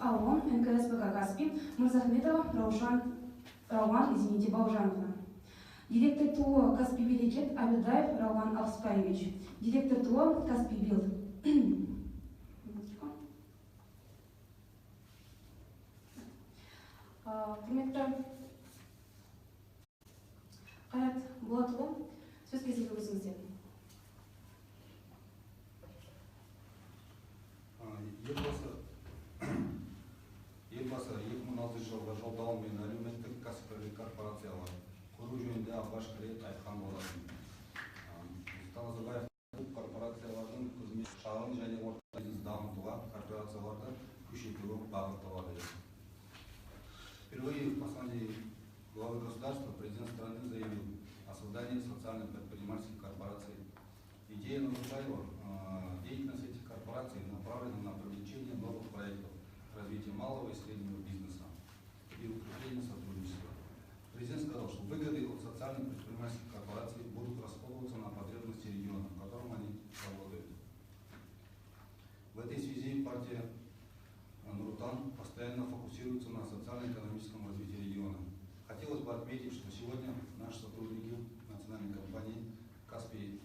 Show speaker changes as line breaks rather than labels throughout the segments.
АО НКСПК «Каспий» Мурзахметова Баужановна. Директор ТО «Каспий Берекет» Абедаев Рауан Авспаевич. Директор ТО «Каспий Билд». Құрметті Қайрат Болатұлы, сөз кезегі өзіңізде.
Елбасы 2006 жылғы жолдауымен әлеуметтік кәсіпкерлік корпорациялар құру жөнінде алғашқы рет айтқан болатын. Нұрсұлтан Назарбаев бұл корпорациялардың қызмет шағын және орта бизнес дамытуға корпорацияларды күшейтуге бағытталады. Впервые в послании главы государства президент страны заявил о создании социальной предпринимательской корпорации. Идея Назарбаева, деятельность этих корпораций направлена на привлечение новых проектов, развитие малого и среднего бизнеса и укрепление сотрудничества. Президент сказал, что выгоды от социальных предпринимательских корпораций будут расходоваться на потребности региона, в котором они работают. В этой связи партия Нур-Отан постоянно фокусируется на социально-экономическом развитии региона. Хотелось бы отметить, что сегодня наши сотрудники национальной компании Каспийская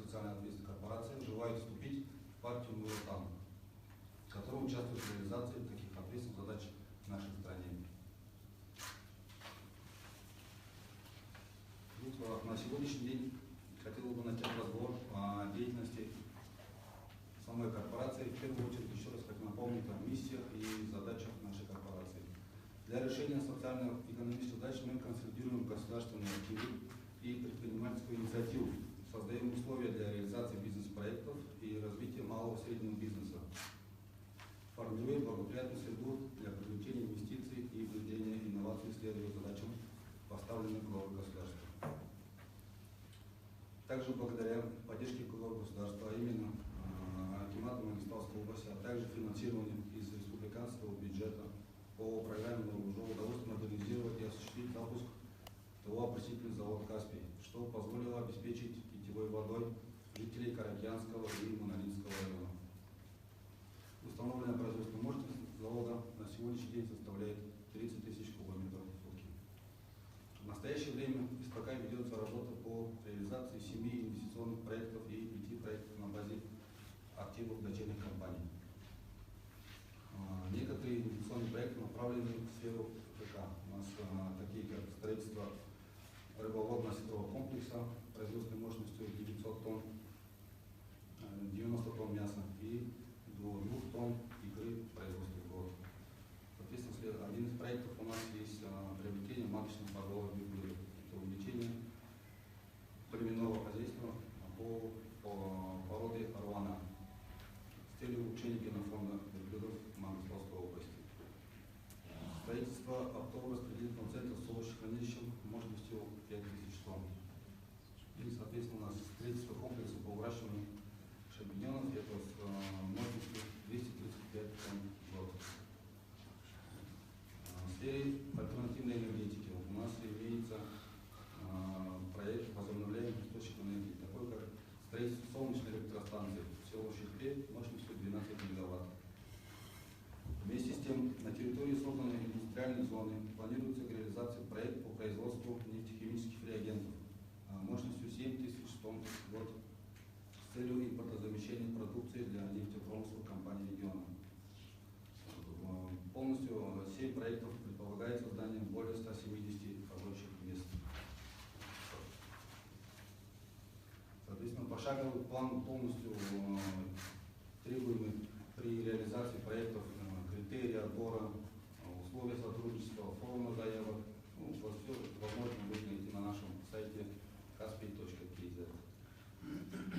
социальная ответственная корпорация желают вступить в партию Нур-Отан, которая участвует в реализации таких ответственных задач в нашей стране. На сегодняшний день хотел бы начать разговор о деятельности самой корпорации. В первую очередь еще раз хочу напомнить о миссиях и задачах нашей корпорации. Для решения социально-экономических задач мы консолидируем государственные активы и предпринимательскую инициативу, создаем условия для реализации бизнес-проектов и развития малого и среднего бизнеса, формируем благоприятную среду для привлечения инвестиций и введения инноваций, следуя задачам, поставленным главой государства. Также благодаря поддержке главы государства, а именно Акимата Мангистауской области, а также финансированию из республиканского бюджета по программе «Новый удалось модернизировать и осуществить запуск ТО «Опреснительный завод Каспий», что позволило обеспечить питьевой водой жителей Каракианского и Монолитского района. Установленная производственная мощность завода на сегодняшний день составляет 30 тысяч кубометров в сутки. В настоящее время СПК ведется работа по реализации 7 инвестиционных проектов и 5 проектов на базе активов дочерних компаний. Некоторые инвестиционные проекты направлены в сферу ЖК. У нас такие как строительство рыбоводно-сетевого комплекса производственной мощностью 900 тонн, 90 тонн мяса и до 2 тонн икры производства в год. Соответственно, один из проектов у нас есть приобретение маточных поголовьев верблюдов. Это увеличение племенного хозяйства по породе Аруана с целью улучшения генофонда верблюдов Мангистауской области. Строительство оптового распределительного центра с овощехранилищем мощностью 5000 тонн. И, соответственно, у нас строительство комплекса по выращиванию шампиньонов, это с мощностью 235 тонн в год. В сфере альтернативной энергетики у нас имеется проект возобновляемых источников энергии, такой как строительство солнечной электростанции в село Щекпе мощностью 12 мегаватт. Вместе с тем, на территории созданной индустриальной зоны планируется реализация проекта по производству нефтехимических реагентов мощностью 7000 тонн в год с целью импортозамещения продукции для нефтепромысловых компаний региона. Полностью 7 проектов предполагает создание более 170 рабочих мест. Соответственно, пошаговый план полностью требуемый при реализации проектов, критерии отбора, условия сотрудничества, форма заявок. Вот все возможно будет найти на нашем сайте caspii.kz.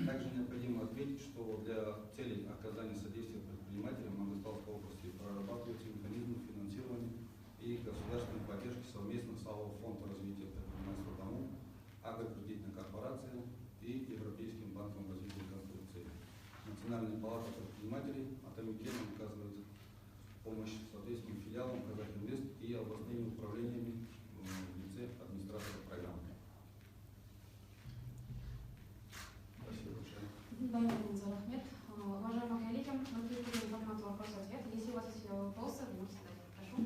Также необходимо отметить, что для целей оказания содействия предпринимателям Мангистауской области прорабатываются механизмы финансирования и государственной поддержки совместно с АО «Фонд развития предпринимательства ДОМУ», Агрокредитной корпорацией и Европейским банком развития и реконструкции. Национальная палата предпринимателей Атамикен оказывает помощь соответственным филиалам Казахинвест и областными управлениями в лице администратора программы. Спасибо большое.
Уважаемые коллеги, мы переходим к формату вопросов
вас есть вопросы, вы можете задать. Прошу.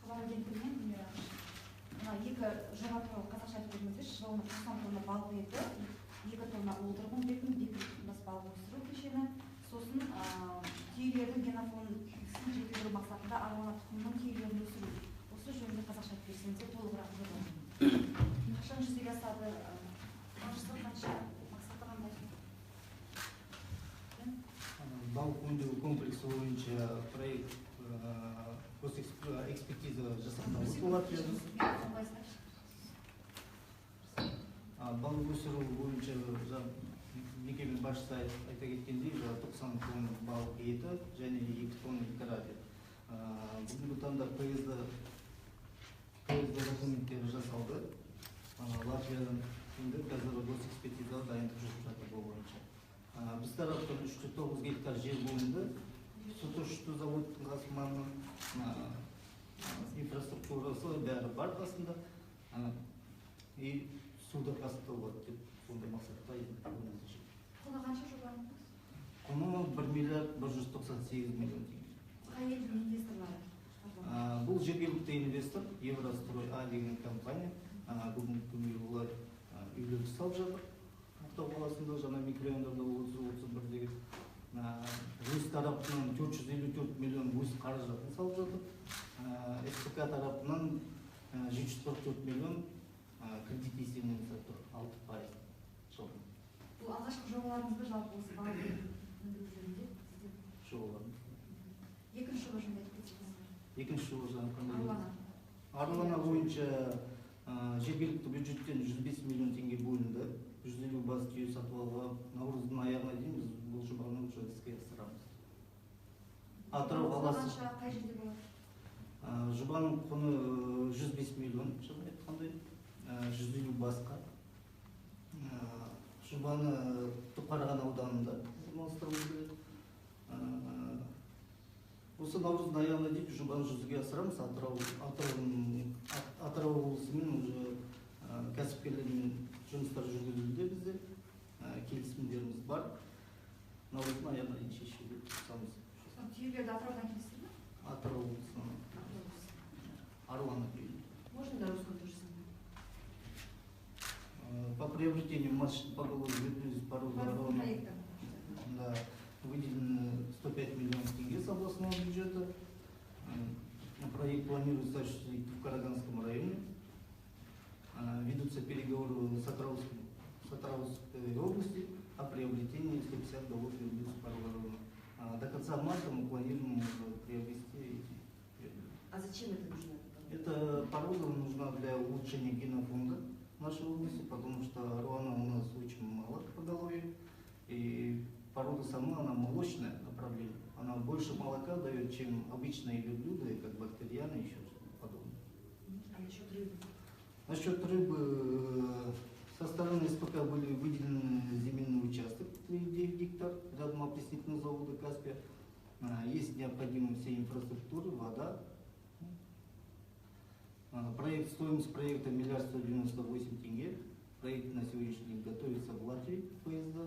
Хабар агенттігінен мына екі жоба туралы қазақша айтып беріңіздерші. Жылына 90 тонна балық еті, 2 тонна уылдырық өңдейтін, бекіс балық өсіру кешені, сосын түйелердің генофонын жетілдіру мақсатында аруана тұқымының түйелерін өсіру. Осы жөнінде қазақша айтып берсеңіздер толығырақ жоба. Қашан жүзеге асады, қаржысы қанша, мақсаты қандай?
Балық өңдеу комплексі бойынша проект экспертиза жасақталды Латвияда. Балық өсіру бойынша мекеме басшысы айта кеткендей 90 тонна балық еті және 2 тонна икра деді. Бүгінгі таңда ПСД документтері жасалды. Латвиядан енді қазір госэкспертиза дайындық жүріп жатыр бұл бойынша. Біз тараптан 309 гектар жер бөлінді. Сүт заводтың қасыманның инфраструктурасы бәрі бар қасында. И суда қасытылады деп сондай мақсатта өңімізде.
Құны қанша жобаның?
Құны 1 миллиард 198 миллион теңге.
Қай елдің инвесторлары?
Бұл жергілікті инвестор Еврострой А деген компания. Бүгінгі күні олар үйлерді салып жатыр. Ақтау қаласында жаңа микрорайондарда 30-31 деген. Өз тарапынан 454 миллион өз қаражатын салып жатыр. СПК тарапынан 744 миллион кредит есебінен тұр, 6%.
Бұл алғашқы жобаларыңызды жалпы осы балық өндіру жөнінде сіздер?
Жобаларымыз.
Екінші жоба жөнінде айтып кетсеңіздер?
Екінші жоба жаңа
Аруана.
Аруана бойынша жергілікті бюджеттен 105 миллион теңге бөлінді. 150 бас түйе сатып алуға наурыздың аяғына дейін біз бұл жобаны уже іске асырамыз. Атырау қаласы.
Қай жерде болады?
Жобаның құны 105 миллион, жаңа айтқандай, 150 басқа. Жобаны Түпқараған ауданында орналастыруымыз керек. Осы наурыздың аяғына дейін жобаны жүзеге асырамыз. Атырау облысымен уже кәсіпкерлермен жұмыстар жүргізілуде бізде. Келісімдеріміз бар. Наурыздың аяғына дейін шешуге тырысамыз.
Түйелерді Атыраудан келесіздер ме?
Атырау облысынан. Аруана түйелер.
Можно на русском тоже самое?
По приобретению машин поголовья вернулись породы Аруана. Да, выделено 105 миллионов тенге с областного бюджета. Проект планируется осуществить в Караганском районе. Ведутся переговоры с Сатравской области о приобретении 150 голов верблюдов породы Аруана. До конца марта мы планируем приобрести эти.
А зачем это нужно?
Эта порода нужна для улучшения генофонда нашей области, потому что Аруана у нас очень мало поголовья. И порода сама, она молочное направление. Она больше молока дает, чем обычные верблюды, как бактерианы и еще что-то подобное.
А насчет рыбы?
Насчет рыбы, со стороны СПК были выделены земельный участок 9 гектар рядом опреснительного завода Каспия. Есть необходимая вся инфраструктура, вода. Стоимость проекта 1 198 000 тенге. Проект на сегодняшний день готовится в Латвии, ПСД.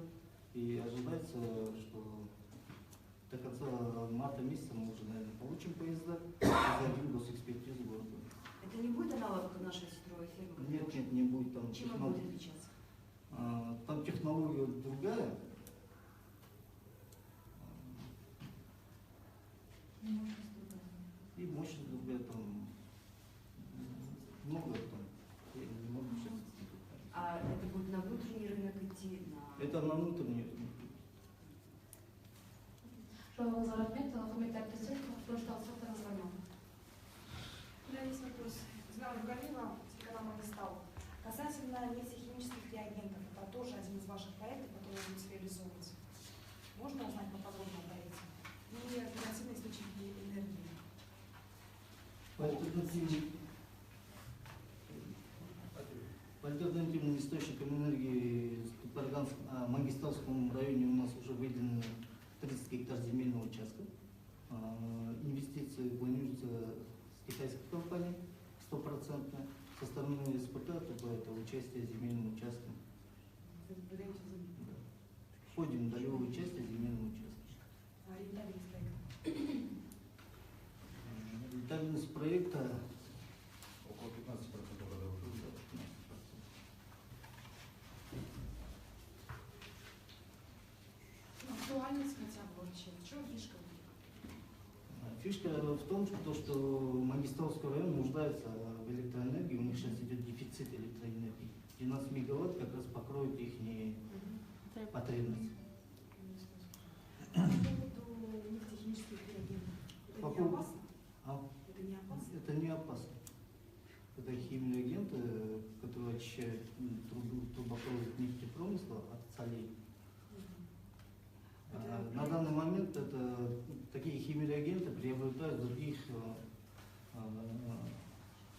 И ожидается, что до конца марта месяца мы уже, наверное, получим ПСД и сдадим госэкспертизу города.
Это не будет аналог нашей сетровой фермы?
Нет, не будет там.
Чем она будет отличаться?
Там технология другая. И мощность другая там. Много там. Я не могу сейчас.
А это будет на внутренний рынок идти?
Это на внутренний рынок.
Жауабыңызға рахмет. Құрметті әріптестер, құқықтан сұрақтарыңыз бар ма?
У меня есть вопрос. Знаю Галина, телеканал Магистал. Касательно нефтехимических реагентов, это тоже один из ваших проектов, который будет реализовываться. Можно узнать поподробнее о проекте? И альтернативные источники энергии.
По альтернативным источникам энергии в Мангистауском районе у нас уже выделено 30 гектар земельного участка. Инвестиции планируются с китайской компанией 100%. Со стороны СПК это участие в земельном участке. Входим в долевое участие в земельном участке.
актуальность хотя бы вообще? В чем фишка?
Фишка в том, что Мангистаускый район нуждается в электроэнергии, у них сейчас идет дефицит электроэнергии. 12 мегаватт как раз покроет их потребность.
По поводу нефтехимических реагентов. Это
По
не
поводу-
опасно?
А
Это не опасно?
это не опасно. Это химические агенты, которые очищают трубопровод нефтепромысла от солей. На данный момент такие химреагенты приобретают в других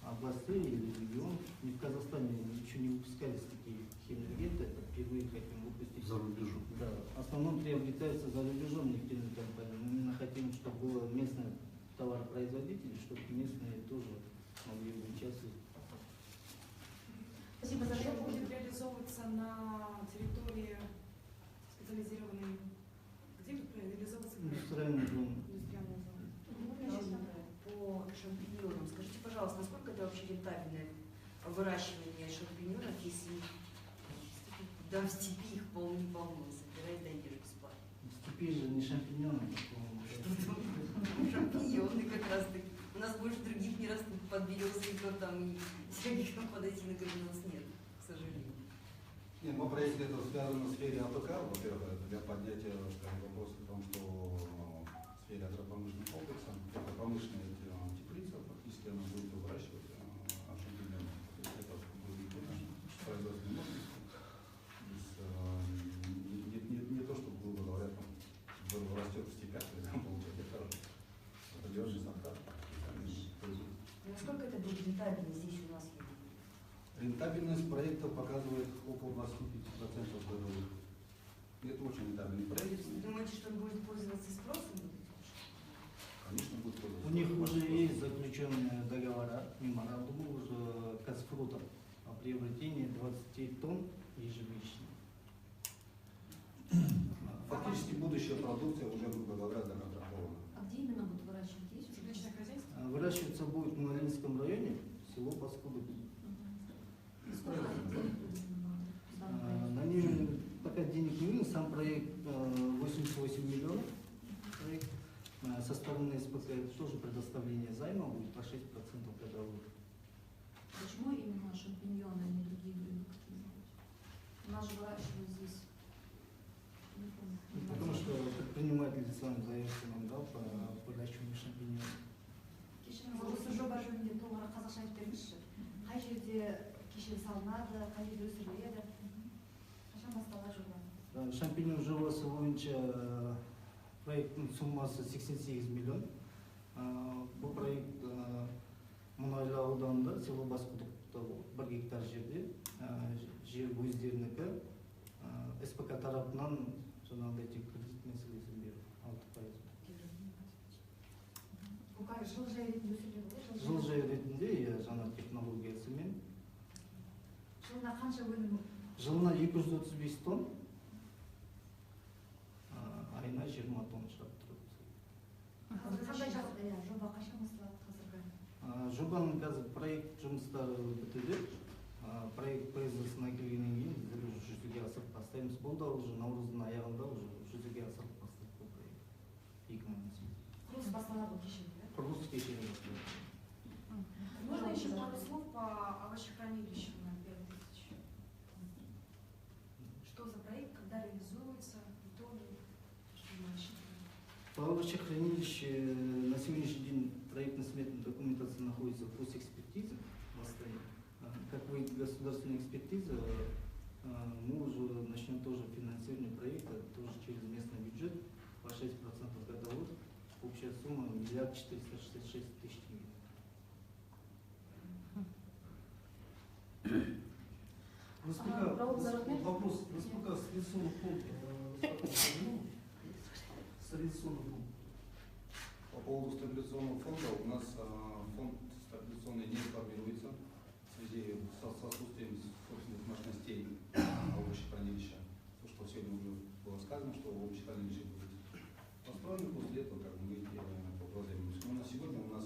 областей или регионов. И в Казахстане еще не выпускались такие химреагенты, это впервые хотим выпустить.
За рубежом.
Да, в основном приобретаются за рубежом нефтяными компаниями. Мы именно хотим, чтобы было местное товаропроизводители, чтобы местные тоже могли бы участвовать.
Спасибо за
Что
ответ.
будет реализовываться на территории специализированной? Где будет реализовываться проект?
Индустриальная зона.
Индустриальная зона.
По шампиньонам, скажите, пожалуйста, насколько это вообще рентабельное выращивание шампиньонов, если да, в степи их полно-полно, собирать да ешь бесплатно?
В степи же не шампиньоны, по-моему.
Шампиньоны как раз таки. У нас больше других не растут, под березовиков там и всяких там подосиновых у нас нет, к сожалению.
Не, ну, если это связано в сфере АПК, во-первых, это для поднятия, скажем, вопроса о том, что в сфере агропромышленного комплекса, это промышленная теплица, фактически она будет выращивать шампиньоны. Это будет, конечно, производственные мощности. Не то, что, грубо говоря, там, растет в степях, там получать гектаров. Это лежит сорта.
Насколько это будет рентабельно здесь у нас?
Рентабельность проекта показывает около 25% годовых. И это очень рентабельный проект.
Вы думаете, что он будет пользоваться спросом?
Конечно, будет пользоваться.
У них уже есть заключенные договора, меморандумы уже Казфрута о приобретении 20 тонн ежемесячно.
Фактически будущая продукция уже, грубо говоря, законтрактована.
А где именно будут выращивать? Есть уже?
Личное хозяйство?
Выращиваться будет в Малинском районе, село Паскудык. На ней пока денег не видно, сам проект 88 миллионов. Проект. Со стороны СПК это тоже предоставление займа будет по 6% годовых.
Почему именно шампиньоны, а не другие грибы? У нас же выращивают здесь. Не помню.
Потому что предприниматель сам заявку нам дал по выращиванию шампиньонов.
Осы жоба жөнінде толығырақ қазақша айтып беріңізші. Қай жерде кешен салынады, қай жерде өсіріледі? Қашан басталады жоба?
Шампиньон жобасы бойынша проекттің суммасы 88 миллион. Бұл проект Мұнайлы ауданында, село Басқұдықта 1 гектар жерде, жер өздерінікі, СПК тарапынан жаңағыдай тек кредит мәселесін беріп 6%.
Бұл жылыжай ретінде өсіріледі ғой?
Жылыжай ретінде жаңа технологиясымен
Жылына қанша өнім?
жылына 235 тонн, айына 20 тонн шығарып тұрады.
Қандай жағдайда жоба қашан басталады қазіргі?
Жобаның қазір проект жұмыстары бітуде. Проект производствосына келгеннен кейін біздер уже жүзеге асырып бастаймыз. Бұл да уже наурыздың аяғында уже жүзеге асырып бастайды бұл проект. 2018.
Құрылыс басталады кешен, да?
Құрылыс кешені басталады.
Можно еще пару слов по овощехранилищу на 5000? Что за проект, когда реализуется, итоги, что мы рассчитываем?
По овощехранилище на сегодняшний день проектно-сметная документация находится в экспертизе в Астане. Как выйдет государственная экспертиза, мы уже начнем тоже финансирование проекта, тоже через местный бюджет по 6% годовых. Общая сумма 1 466 000 тенге.
Вопрос, насколько стабилизационный фонд, стабилизационный фонд.
По поводу стабилизационного фонда, у нас фонд стабилизационный не формируется в связи с отсутствием собственных мощностей овощехранилища. То, что сегодня уже было сказано, что овощехранилище будет построено, после этого как мы попланируем. Но на сегодня у нас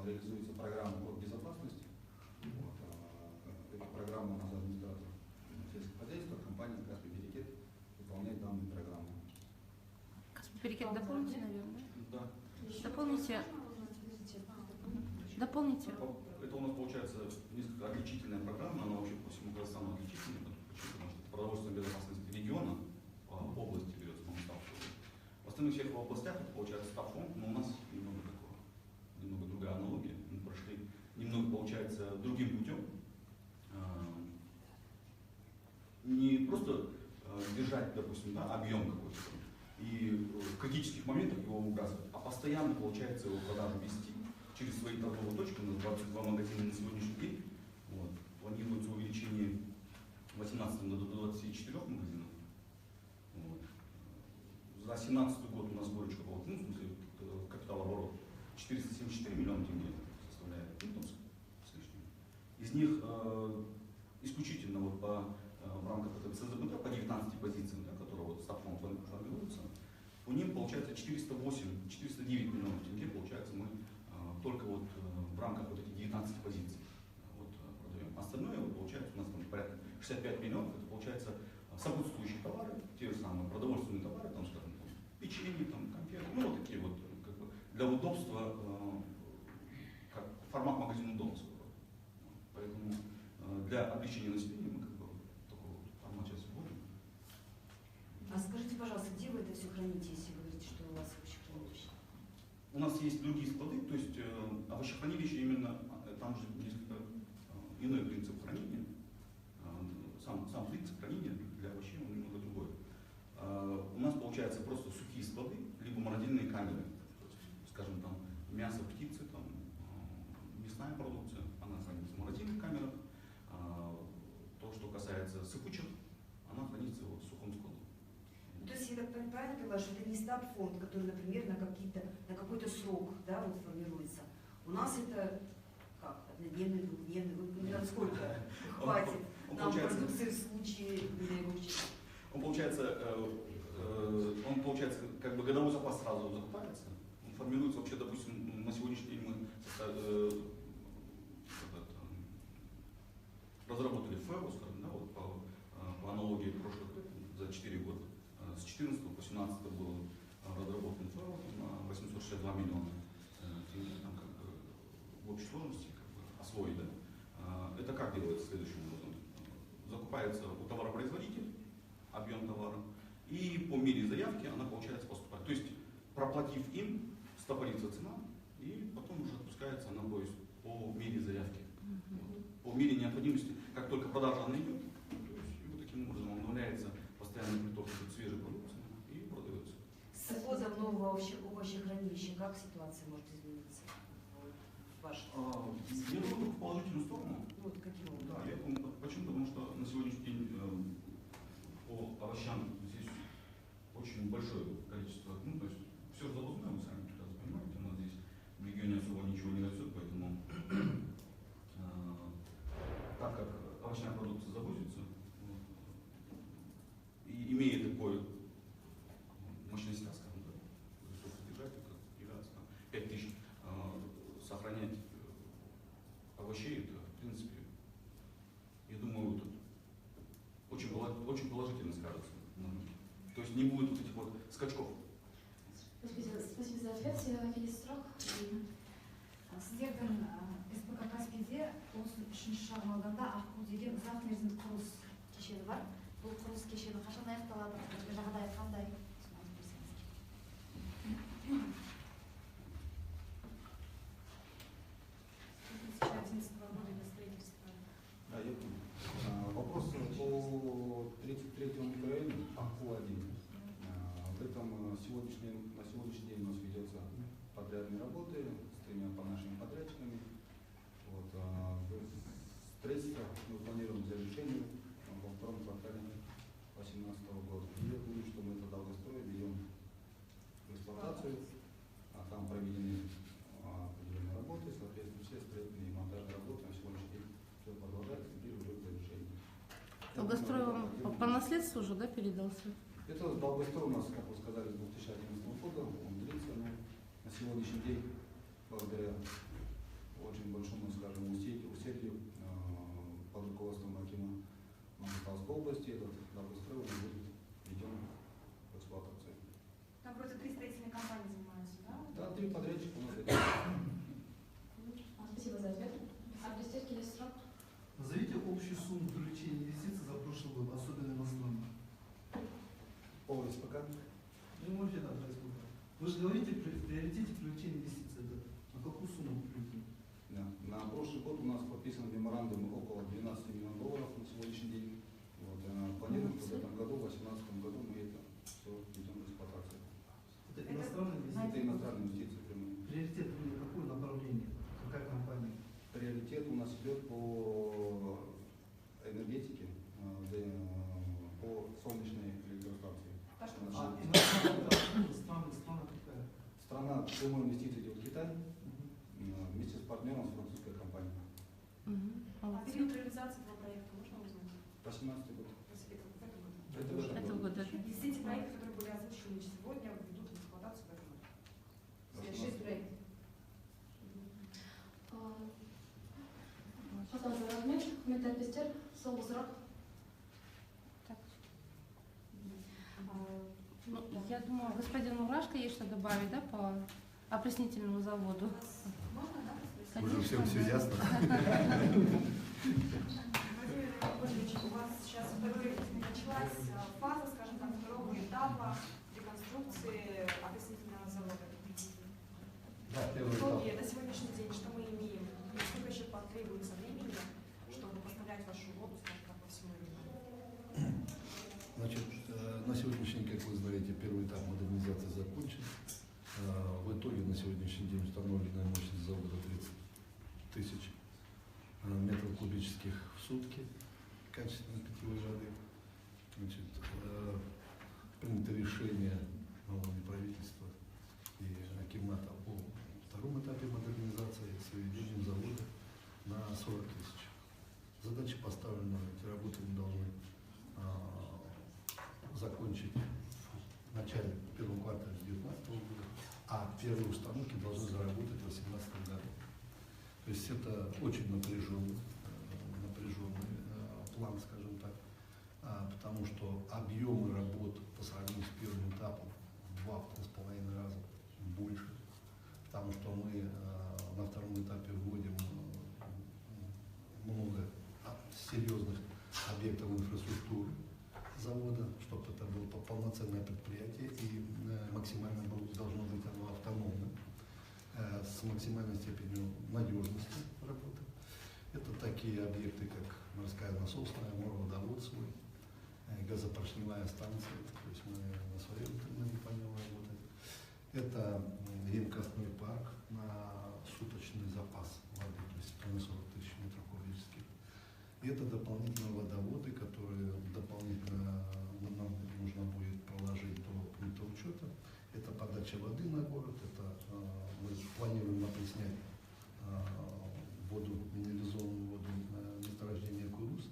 реализуется программа по безопасности. Эта программа у нас администратор сельского хозяйства, компания «Каспий Берекет» выполняет данную программу.
дополните, наверное.
Да.
Дополните. Дополните.
Это у нас получается несколько отличительная программа, она вообще по всему Казахстану отличительная. Почему? Потому что продовольственная безопасность региона по области берется, по-моему, ставку. В остальных всех областях это получается стабфонд, но у нас немного такого, немного другая аналогия. Мы прошли немного, получается, другим путем. Не просто держать, допустим, да, объем какой-то и в критических моментах его выбрасывать, а постоянно, получается, его продажу вести через свои торговые точки. У нас 22 магазина на сегодняшний день. Вот. Планируется увеличение в 2018 году до 24 магазинов. Вот. За 2017 год у нас выручка была, ну, в смысле, капиталооборот 474 миллиона тенге составляет, ну, с лишним. Из них исключительно вот в рамках этого ЦЗБТ по 19 позициям, да, которые вот стабфонд формируется, по ним получается 409 миллионов тенге, получается, мы только вот в рамках вот этих 19 позиций вот, продаем. Остальное вот, получается у нас там порядка 65 миллионов, это получается сопутствующие товары, те же самые продовольственные товары, там, скажем, там, печенье, там, конфеты, ну вот такие вот, как бы, для удобства, как формат магазина дома. Поэтому для облегчения населения мы как бы такой вот формат сейчас вводим.
А скажите, пожалуйста, где вы это все храните, если вы говорите, что у вас овощехранилище?
У нас есть другие склады, то есть овощехранилище именно, там же несколько иной принцип хранения. Сам принцип хранения для овощей он немного другой. У нас получается просто сухие склады, либо морозильные камеры. То есть, скажем, там мясо птицы, там, мясная продукция, она хранится в морозильных камерах. То, что касается сыпучих, она хранится в сухом складе.
То есть я так правильно понимаю, что это не стабфонд, который, например, на какой-то срок, да, вот формируется. У нас это как, однодневный, двухдневный, насколько хватит нам продукции в случае, не дай бог, чего.
Он получается, как бы годовой запас сразу закупается. Он формируется вообще, допустим, на сегодняшний день мы разработали ФЭО, скажем, да, вот по аналогии прошлых лет, за 4 года. С 14 по 17 был разработан ФЭО на 862 миллиона тенге, там, как бы, в общей сложности как бы, освоить. Да? Это как делается следующим образом? Закупается у товаропроизводителя объем товара, и по мере заявки она, получается, поступает. То есть, проплатив им, стопорится цена, и потом уже отпускается она по мере заявки. По мере необходимости, как только продажа она идет, то есть, и вот таким образом обновляется постоянный приток свежей продукции и продается.
С ввозом нового овощехранилища как ситуация может измениться?
Я думаю, в положительную сторону.
Вот каким образом?
Да, я думаю, почему? Потому что на сегодняшний день по овощам здесь очень большое количество, ну, то есть все завозное, вы сами прекрасно понимаете, у нас здесь в регионе особо ничего не растет, поэтому так как овощная продукция завозится, и имея такой мощность, скажем, да, ресурсодержатель, как является 5000, сохранять овощей, это, в принципе, я думаю, очень положительно скажется. То есть не будет вот этих вот скачков.
Спасибо за ответ. Есть срок?
Сіздердің СПК Каспийде 33 шағын ауданда Аққу деген ұзақ мерзімді құрылыс кешені бар. Бұл құрылыс кешені қашан аяқталады? Жағдайы қандай?
Да, я понял. Вопрос по 33-му микрорайону Аққу-1. В этом на сегодняшний день у нас ведется подрядные работы с 3 нашими подрядчиками. Вот, строительство мы планируем завершение во втором квартале 2018 года. И я думаю, что мы это долгострой ведем в эксплуатацию, а там проведены определенные работы, соответственно, все строительные и монтажные работы на сегодняшний день все продолжается, теперь уже к завершению.
Долгострой вам по наследству уже, да, передался?
Это долгострой у нас, как вы сказали, с 2011 года, он длится, но на сегодняшний день, благодаря очень большому, скажем, усилию под руководством Акима Мангостауской области, этот долгострой уже будет введен в эксплуатацию.
Там вроде 3 строительные компании
один подрядчик у нас.
Спасибо за ответ. Объясните срок.
Назовите общую сумму привлечения инвестиций за прошлый год, особенно иностранных.
По СПК.
Ну, можете дать сколько. Вы же говорите при приоритете привлечения инвестиций. Это на какую сумму привлечения?
Да. На прошлый год у нас подписан меморандум около 12 миллионов долларов на сегодняшний день. Вот, планируем, что в этом году, в 2018 году мы это все ведем в эксплуатацию.
Это иностранные инвестиции?
Это иностранные инвестиции прямые.
Приоритет на какое направление? Какая компания?
Приоритет у нас идет по энергетике, по солнечной электростанции.
Страна какая?
Страна прямой инвестиции идет Китай вместе с партнером, с французской компанией.
А период реализации этого проекта можно узнать?
18 год.
Это в этом году?
Это в год, да.
Все эти проекты, которые были озвучены сегодня, ведут в эксплуатацию в этом году. Все 6 проектов.
Пожалуйста, размер, метапистер, солусрок.
Ну, я думаю, господин Мурашко есть что добавить, да, по опреснительному заводу?
Можно, да?
Уже всем все
да.
ясно.
Владимир Анатольевич, у вас сейчас началась фаза, скажем так, второго этапа реконструкции опреснительного завода.
Да,
В
первый этап.
итоге на сегодняшний день что мы имеем? И сколько еще потребуется времени, чтобы поставлять вашу воду, скажем так, по всему региону?
Значит, на сегодняшний день, как вы знаете, первый этап модернизации закончен. В итоге на сегодняшний день установленная мощность завода 30 тысяч метров кубических в сутки качественной питьевой воды. Значит, принято решение на уровне правительства и Акимата о втором этапе модернизации с введением завода на 40 тысяч. Задача поставлена, эти работы мы должны закончить в начале первого квартала 2019 года, а первые установки должны заработать в 2018 году. То есть это очень напряженный план, скажем так, потому что объемы работ по сравнению с первым этапом в 2,5 раза больше, потому что мы на втором этапе вводим много серьезных объектов инфраструктуры завода, чтобы это было полноценное предприятие и максимально должно быть оно автономным, с максимальной степенью надежности работы. Это такие объекты, как морская насосная, мороводовод свой, газопоршневая станция, то есть мы на своем терминале по нему работаем. Это емкостной парк на суточный запас воды, то есть 40 тысяч метров кубических. И это дополнительные водоводы, которые дополнительно нам нужно будет проложить до пункта учета. Это подача воды на город, это мы планируем опреснять воду, минерализованную воду месторождения Курус.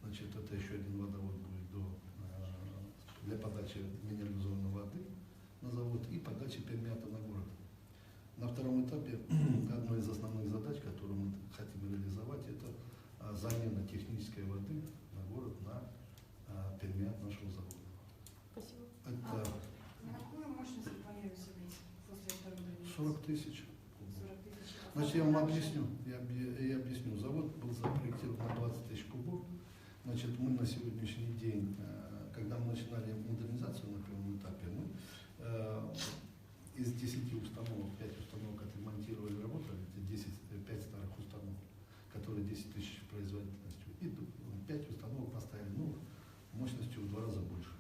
Значит, это еще один водовод будет для подачи минерализованной воды на завод и подачи пермята на город. На втором этапе одной из основных задач, которую мы хотим реализовать, это замена технической воды на город на пермят нашего завода.
Спасибо.
Это
На какую мощность вы планируете быть после второй реализации?
40 тысяч.
40 тысяч.
Значит, я вам объясню. Я объясню. Завод был запроектирован на 20 тысяч кубов. Значит, мы на сегодняшний день, когда мы начинали модернизацию на первом этапе, мы из 10 установок, 5 установок отремонтировали, работали, это 5 старых установок, которые 10 тысяч производительностью. И 5 установок поставили новых, мощностью в 2 раза больше.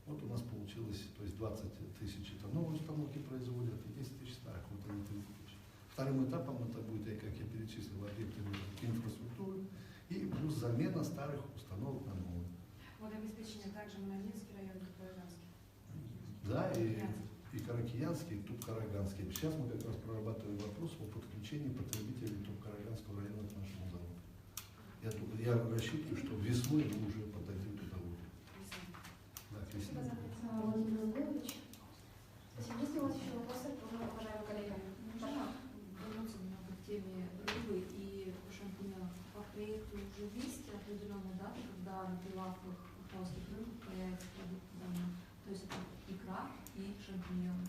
Вот у нас получилось, то есть 20 тысяч это новые установки производят, и 10 тысяч старых, вот они 30 тысяч. Вторым этапом это будет, как я перечислил, объекты инфраструктуры и плюс замена старых установок на новые.
Водообеспечение также Монолинский район, как Караганский.
Да, и Каракиянский, и Туп-Караганский. Сейчас мы как раз прорабатываем вопрос о подключении потребителей Туп-Караганского района к нашему заводу. Я рассчитываю, что весной мы уже подадим туда воду. Да,
Спасибо
весной.
за ответ, Владимир Анатольевич. Спасибо. Есть ли у вас еще вопросы, уважаемые коллеги?
Можно вернуться немного к теме рыбы и шампиньонов? По проекту уже есть определенные даты, когда на прилавках хаусских рынков появится продукт данный. То есть это икра и шампиньоны.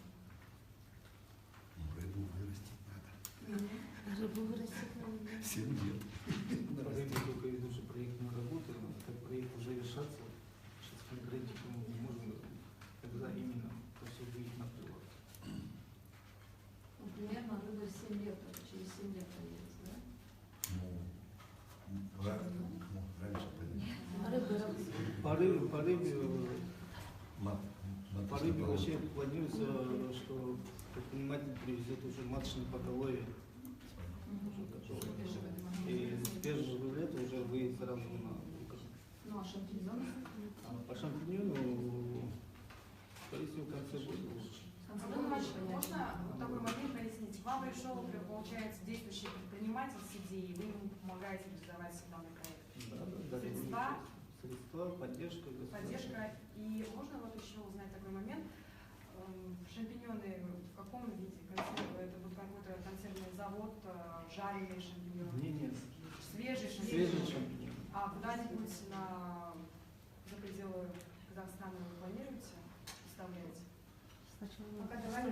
7 лет.
Рыба только ведущий проект мы работаем, как проект уже решаться, сейчас конкретику мы не можем, когда именно это все будет на прилог.
Ну, примерно рыба 7 лет, через 7 лет появится, да?
Раньше
По рыбе вообще планируется, что предприниматель привезет уже маточное поголовье. И с 1 лета уже выйдет сразу на выкуп.
Ну, а шампиньоны?
По шампиньону, скорее всего, в конце года.
Можно вот такой момент пояснить? К вам пришел, получается, действующий предприниматель с идеей, вы ему помогаете реализовать данный проект.
Да,
Средства,
поддержка.
поддержка. И можно вот еще узнать такой момент? Шампиньоны в каком виде? Консервы? Это будет какой-то консервный завод, жареные шампиньоны?
Нет.
Свежие
Свежие
шампиньоны?
шампиньоны.
А куда-нибудь за пределы Казахстана вы планируете, представляете?
Сначала
Пока давай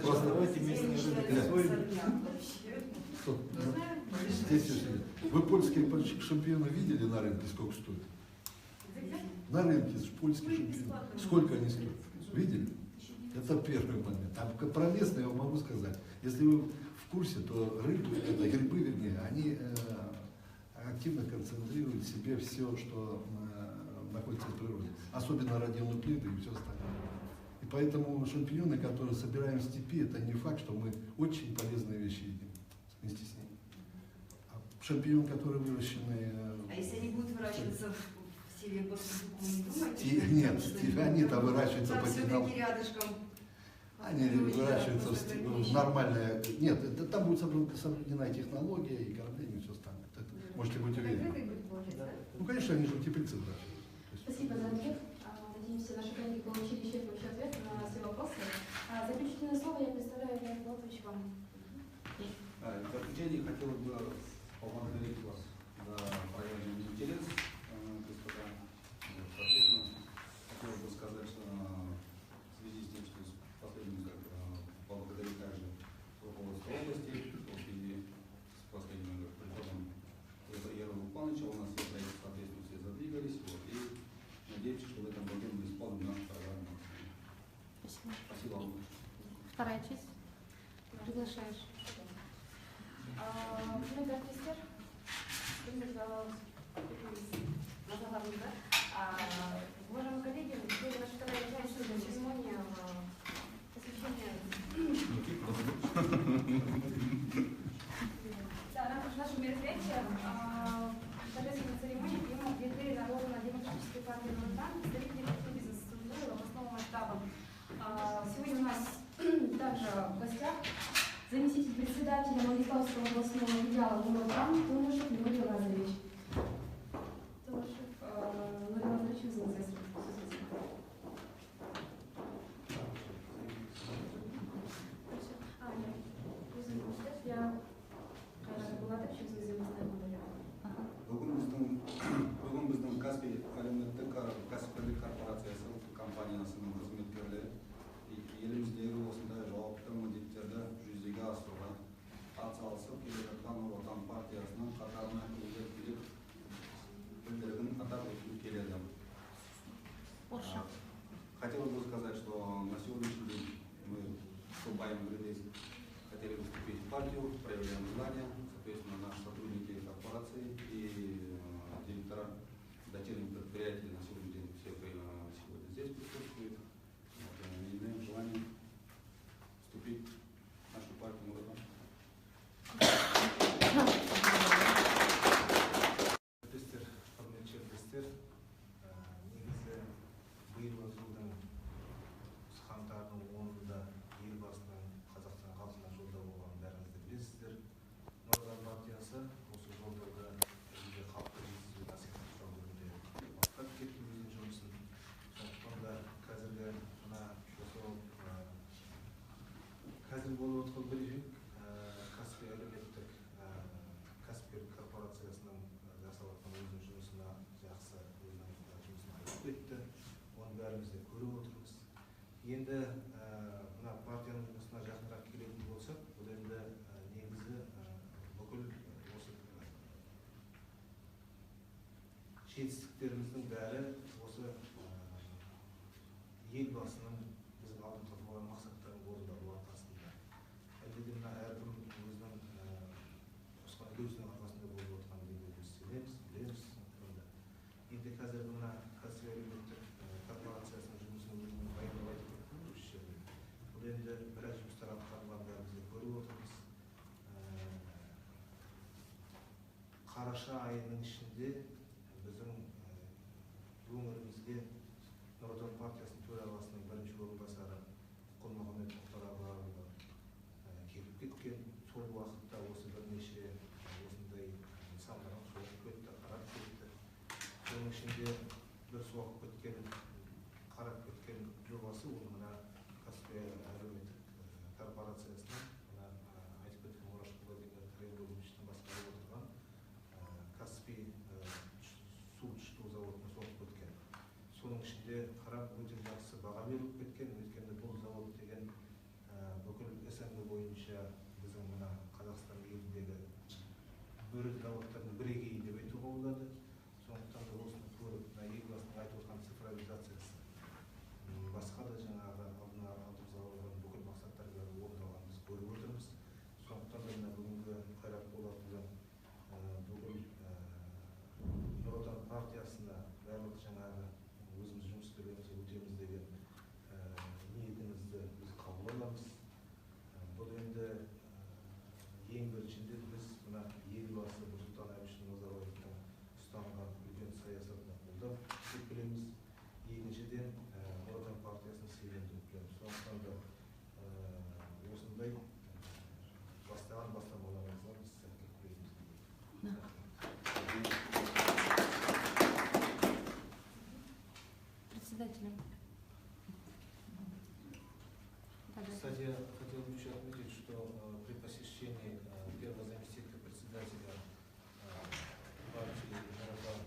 Просто
давайте местные
Вы польские шампиньоны видели на рынке, сколько стоит? На рынке польские шампиньоны. Сколько они стоят? Видели? Это первый момент. А про местные я могу сказать. Если вы в курсе, то это грибы, вернее, они активно концентрируют в себе все, что находится в природе. Особенно радионуклиды и все остальное. И поэтому шампиньоны, которые собираем в степи, это не факт, что мы очень полезные вещи едим вместе с ними. А шампиньон, которые выращены...
А если они будут выращиваться в селе Барсуку, не думаете?
Нет, они-то выращиваются по технологии.
Все-таки рядышком.
Они выращиваются в нормальное... Нет, там будет соблюдена технология, и кормление, и все остальное. Можете быть уверены. Ну, конечно, они же теплицы выращивают.
Спасибо за ответ. Надеемся, наши коллеги получили исчерпывающий ответ на все вопросы. Заключительное слово я представляю Леонид Лотович вам.
В заключение хотел бы поблагодарить вас за проявленный интерес, господа. Соответственно, хотел бы сказать, что в связи с тем, что с последним поблагодарить также руководство области, в связи с последним приходом Ярослава Павловича, у нас все проекты, соответственно, все задвигались, и надеемся, что в этом году мы исполним нашу программу.
Спасибо.
Спасибо вам.
Вторая часть. Приглашаешь.
Құрметті әріптестер, уважаемые коллеги, сегодня наша вторая часть церемония посвящения нашего мероприятия. Торжественная церемония приема критерий Народно-демократической партии Нуротан, представителей бизнес-структуры областного масштаба. Сегодня у нас также в гостях заместитель председателя Мангистауского областного филиала Нуротан Тумышев Юрий Лазаревич. Тумышев Юрий Лазаревич, извините. Я была так, что
Бүгін біздің Каспий әлеуметтік кәсіпкерлік корпорациясы ұлттық компаниясының қызметкерлері еліміздегі осындай жауапты міндеттерді жүзеге асыруға атсалысып келе жатқан Нұр Отан партиясының қатарына білдіргін атап өткім келеді. Хотелось бы сказать, что на сегодняшний день мы вступаем в ряды, хотели бы вступить в партию, проявляем желание, соответственно, наши сотрудники корпорации и директора дочерних предприятий на сегодняшний день все сегодня здесь присутствуют. Имеем желание вступить в нашу партию Нур-Отан.
Биылғы жылдың қаңтардың 10-ында елбасының Қазақстан халқына жолдау болғанын бәріңіз де білесіздер. Нұр Отан партиясы осы жолдауда бізге халыққа жеткізу насихаттау жөнінде бастап кетті өзінің жұмысын. Сондықтан да қазіргі мына қазір болып отқан брифинг Каспий әлеуметтік кәсіпкерлік корпорациясының жасалатын өзінің жұмысына жақсы өзінің жұмысын айтып кетті. Оны бәріміз де көріп отырмыз. Енді мына партияның жұмысына елбасының біздің алдымызға қойған мақсаттарын орындалу арқасында әлде де мына әркім өзінің қосқан үлесінің арқасында болып отырғанын біз сенеміз, білеміз. Енді қазір мына кәсіби әлеуметтік корпорациясының жұмысын өзінің баяндап айтып кеттім осы жерде. Бұл енді біраз жұмыстар атқарылғандарын біз көріп отырмыз. Қараша айының ішінде біздің өңірімізге Нұр Отан партиясының төрағасының бірінші орынбасары Құл-Мұхаммед Мұхтар Абрарұлы келіп кеткен. Сол уақытта осы бірнеше осындай нысандарын соғып кетті, қарап кетті. Соның ішінде бір соғып кеткен, қарап кеткен жобасы ол мына кәсіби әлеуметтік корпорациясының айтып кеткен Мураш Құлбердиев Каримовичтің басқарып отырған Каспий су тұщыту зауытына соғып кеткен. Соның ішінде қарап өте жақсы баға беріліп кеткен, өйткені бұл завод деген бүкіл СНГ бойынша біздің мына Қазақстан еліндегі бөлек заводтардың бірегейі деп айтуға болады. Сондықтан да осыны көріп, елбасының айтып отырған цифровизациясы басқа да жаңағы алдымызға қойған бүкіл мақсаттарға орындалғанын біз көріп отырмыз. Сондықтан да мына бүгінгі Қайрат Болатұлы бүгін Нұр Отан партиясына барлық жаңағы өзіміз жұмыскерлерімізге өтеміз деген ниетімізді біз қабыл аламыз. Бұл енді ең біріншінде біз мына елбасы Нұрсұлтан Әбішұлы Назарбаевтың ұстанған үлкен саясатына қолдау деп білеміз. Екіншіден Нұр Отан партиясының сенімді білеміз. Сондықтан да осындай бастаған бастамаларымызға біз сәттілік тілейміз.
Председателем.
Кстати, я хотел бы еще отметить, что при посещении первого заместителя председателя партии Нур-Отан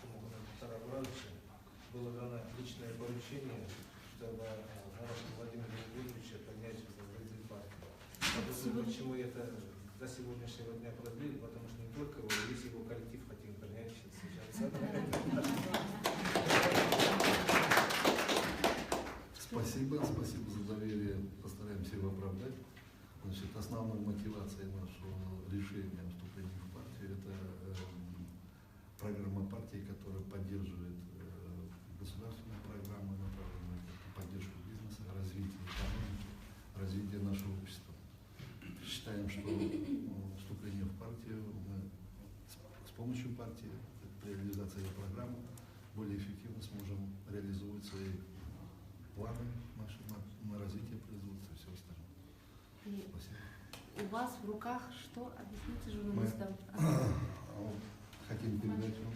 Мұхтара Абраровича было дано личное поручение, чтобы Владимира Владимировича поднять в руководитель партии. Почему это до сегодняшнего дня продлили? Потому что не только его, весь его коллектив хотим принять сейчас.
Спасибо за доверие. Постараемся его оправдать. Значит, основной мотивацией нашего решения о вступлении в партию это программа партии, которая поддерживает государственные программы, направленные на поддержку бизнеса, развитие экономики, развитие нашего общества. Считаем, что вступление в партию мы с помощью партии, при реализации этой программы, более эффективно сможем реализовывать свои планы наши на развитие производства и все остальное. Спасибо.
У вас в руках что? Объясните журналистам.
Хотим передать вам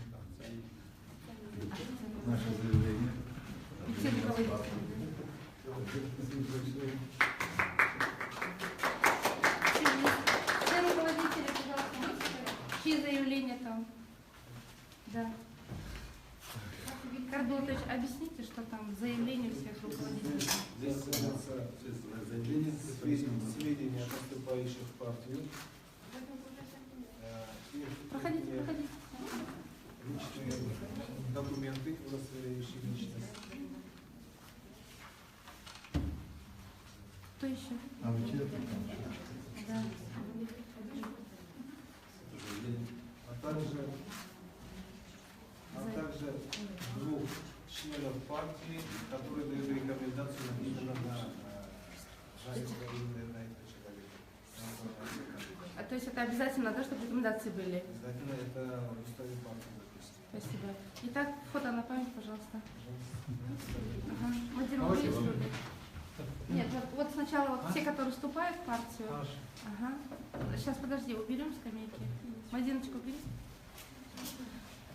наше заявление.
И все руководители. Все руководители, пожалуйста, выступили. Чьи заявления там? Да. Кардотович, объясните, что там заявление всех руководителей.
Здесь содержится заявление сведения о поступающих в партию.
Проходите.
Личные документы, удостоверяющие личность.
Кто еще?
А вы чьи?
Да.
А также двух членов партии, которые дают рекомендацию именно на этого человека.
То есть это обязательно, да, чтобы рекомендации были?
Обязательно это в уставе партии записано.
Спасибо. Итак, фото на память, пожалуйста. Ага. Мадина, вы есть люди? Нет, вот сначала вот все, которые вступают в партию. Ага. Сейчас, подожди, уберем скамейки. Мадиночку убери.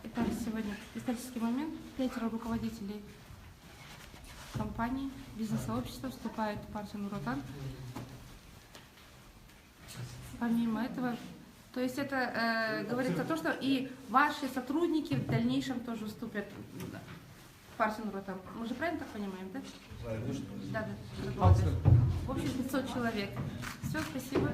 Итак, сегодня исторический момент. 5 руководителей компаний, бизнес-сообщества вступают в партию Нур-Отан. Помимо этого, то есть это говорится о том, что и ваши сотрудники в дальнейшем тоже вступят в партию Нур-Отан. Мы же правильно так понимаем, да?
Конечно.
Да. В общем, 500 человек. Все, спасибо.